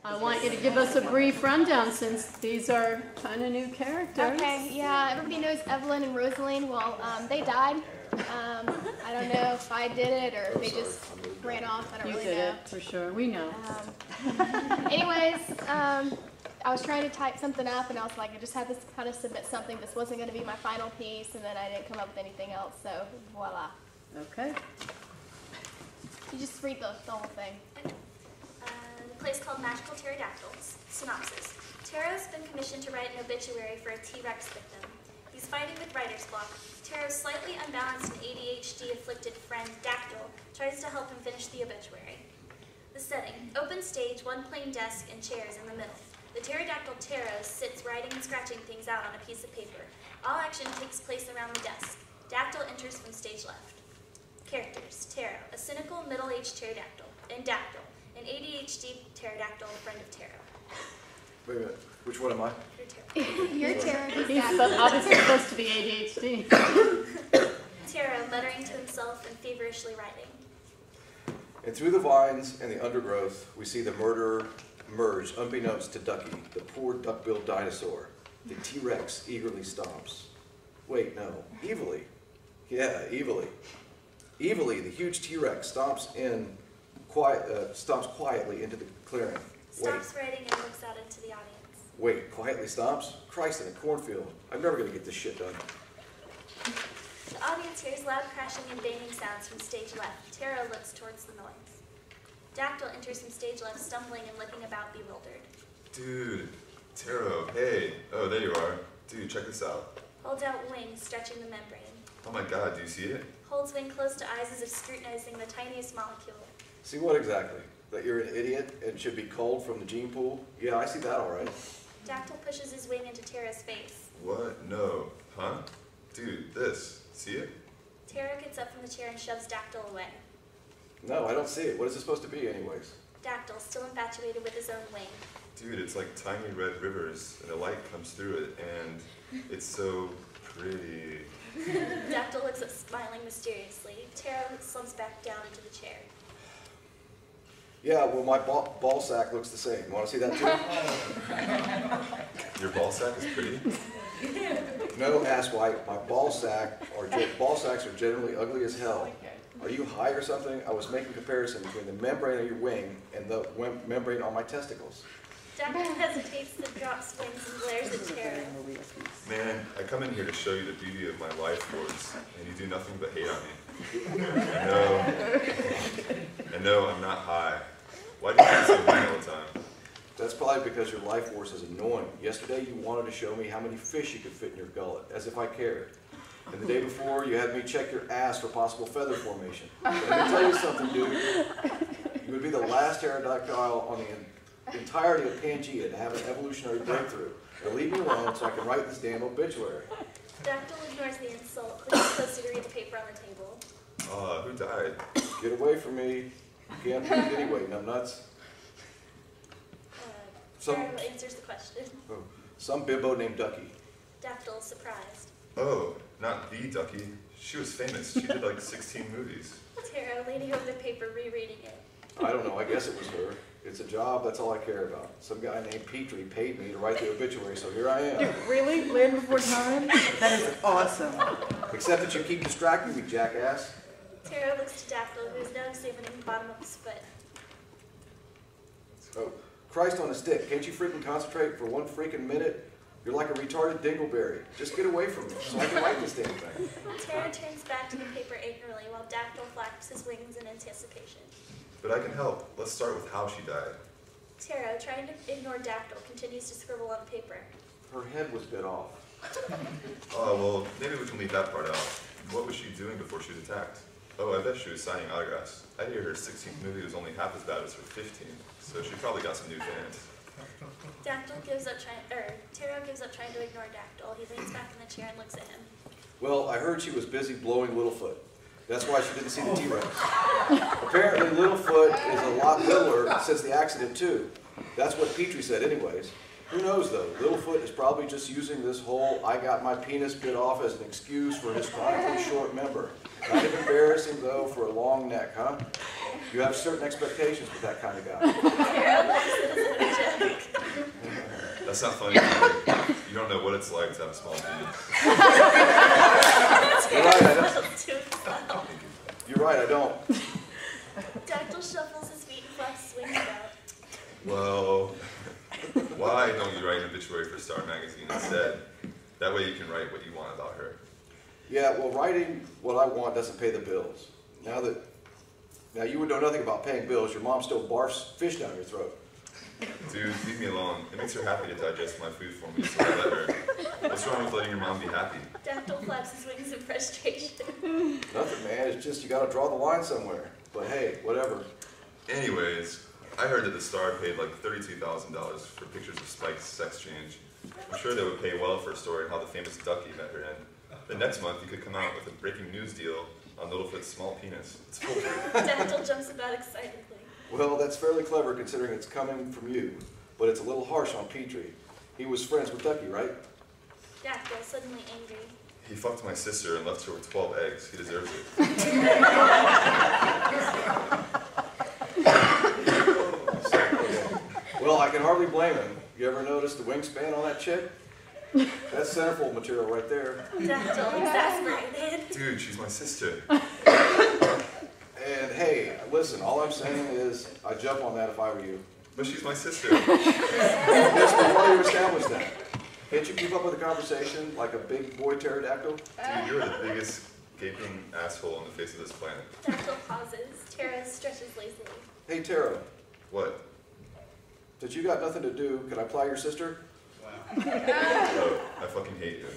I want you to give us a brief rundown since these are kind of new characters. Okay, yeah, everybody knows Evelyn and Rosaline. Well, they died. I don't know if I did it or if they just ran off. I don't really know. You did it, for sure. We know. Anyways, I was trying to type something up, and I was like, I just had to kind of submit something. This wasn't going to be my final piece, and then I didn't come up with anything else, so voila. Okay. You just read the whole thing. The play's called Magical Pterodactyls. Synopsis. Taro's been commissioned to write an obituary for a T-Rex victim. He's fighting with writer's block. Taro's slightly unbalanced and ADHD-afflicted friend, Dactyl, tries to help him finish the obituary. The setting. Open stage, one plain desk and chairs in the middle. The pterodactyl Taro sits writing and scratching things out on a piece of paper. All action takes place around the desk. Dactyl enters from stage left. Characters. Taro, a cynical, middle-aged pterodactyl. And Dactyl, an ADHD pterodactyl, a friend of Taro. Wait a minute. Which one am I? You're Taro. You're Taro. He's obviously supposed to be ADHD. Taro, muttering to himself and feverishly writing. And through the vines and the undergrowth, we see the murderer emerge unbeknownst to Ducky, the poor duck-billed dinosaur. The T-Rex eagerly stomps. Wait, no. Evilly. Yeah, evilly. Evilly, the huge T-Rex stomps quietly into the clearing. Stops writing and looks out into the audience. Wait, quietly stomps? Christ, in a cornfield. I'm never going to get this shit done. The audience hears loud crashing and banging sounds from stage left. Taro looks towards the noise. Dactyl enters from stage left, stumbling and looking about bewildered. Dude, Taro, hey. Oh, there you are. Dude, check this out. Holds out wing, stretching the membrane. Oh my god, do you see it? Holds wing close to eyes as if scrutinizing the tiniest molecule. See what exactly? That you're an idiot and should be culled from the gene pool? Yeah, I see that all right. Dactyl pushes his wing into Taro's face. What? No. Huh? Dude, this. See it? Taro gets up from the chair and shoves Dactyl away. No, I don't see it. What is it supposed to be anyways? Dactyl, still infatuated with his own wing. Dude, it's like tiny red rivers, and the light comes through it, and it's so pretty. Dactyl looks up, smiling mysteriously. Taro slumps back down into the chair. Yeah, well, my ball sack looks the same. You want to see that too? Your ball sack is pretty? No, asswipe. My ball sacks are generally ugly as hell. Are you high or something? I was making a comparison between the membrane of your wing and the membrane on my testicles. Dactyl hesitates, then drops wings and glares at Taro. Man, I come in here to show you the beauty of my life force, and you do nothing but hate on me. I know I'm not high. Why do you do so mean all the time? That's probably because your life force is annoying. Yesterday you wanted to show me how many fish you could fit in your gullet, as if I cared. And the day before you had me check your ass for possible feather formation. Let me tell you something, dude. You would be the last pterodactyl on the entirety of Pangea to have an evolutionary breakthrough. Now leave me alone so I can write this damn obituary. Dactyl ignores the insult, clicks closer to read the paper on the table. Who died? Get away from me. You can't read it anyway, numbnuts. Taro answers the question. Some bimbo named Ducky. Dactyl, surprised. Oh, not the Ducky. She was famous. She did like 16 movies. Taro, leaning over the paper, rereading it. I don't know, I guess it was her. It's a job, that's all I care about. Some guy named Petrie paid me to write the obituary, so here I am. Dude, really? Land before time? That is awesome. Except that you keep distracting me, jackass. Taro looks to Dactyl, who is now examining the bottom of his foot. Oh, Christ on a stick, can't you freaking concentrate for one freaking minute? You're like a retarded dingleberry. Just get away from me so I can write this damn thing. Taro turns back to the paper angrily while Dactyl flaps his wings in anticipation. But I can help. Let's start with how she died. Taro, trying to ignore Dactyl, continues to scribble on paper. Her head was bit off. Oh, well, maybe we can leave that part out. What was she doing before she was attacked? Oh, I bet she was signing autographs. I hear her 16th movie was only half as bad as her 15, so she probably got some new fans. Taro gives up trying to ignore Dactyl. He leans back in the chair and looks at him. Well, I heard she was busy blowing Littlefoot. That's why she didn't see the T-Rex. Apparently Littlefoot is a lot littler since the accident too. That's what Petrie said anyways. Who knows though, Littlefoot is probably just using this whole I got my penis bit off as an excuse for his chronically short member. Kind of embarrassing though for a long neck, huh? You have certain expectations with that kind of guy. Taro looks at his That's not funny. You don't know what it's like to have a small penis. You're right, I don't. To himself. You're right, I don't. Dactyl shuffles his feet and flaps his wings about. Well, why don't you write an obituary for Star Magazine instead? That way you can write what you want about her. Yeah, well, writing what I want doesn't pay the bills. Now you would know nothing about paying bills. Your mom still barfs fish down your throat. Dude, leave me alone. It makes her happy to digest my food for me, so I let her. What's wrong with letting your mom be happy? Dactyl flaps his wings in frustration. Nothing, man. It's just you got to draw the line somewhere. But hey, whatever. Anyways, I heard that the Star paid like $32,000 for pictures of Spike's sex change. I'm sure they would pay well for a story on how the famous ducky met her end. The next month, you could come out with a breaking news deal on Littlefoot's small penis. It's foolproof. Dactyl jumps about excitedly. Well, that's fairly clever considering it's coming from you. But it's a little harsh on Petrie. He was friends with Ducky, right? Dactyl, suddenly angry. He fucked my sister and left her with 12 eggs. He deserves it. Well, I can hardly blame him. You ever notice the wingspan on that chick? That's centerfold material right there. Dactyl, exasperated. Dude, she's my sister. And hey, listen, all I'm saying is I'd jump on that if I were you. But she's my sister. Yes, but why you establish that? Can't you keep up with the conversation like a big boy pterodactyl? Dude, you're the biggest gaping asshole on the face of this planet. Dactyl pauses. Tara stretches lazily. Hey, Tara, What? since you got nothing to do, can I ply your sister? Oh, I fucking hate you.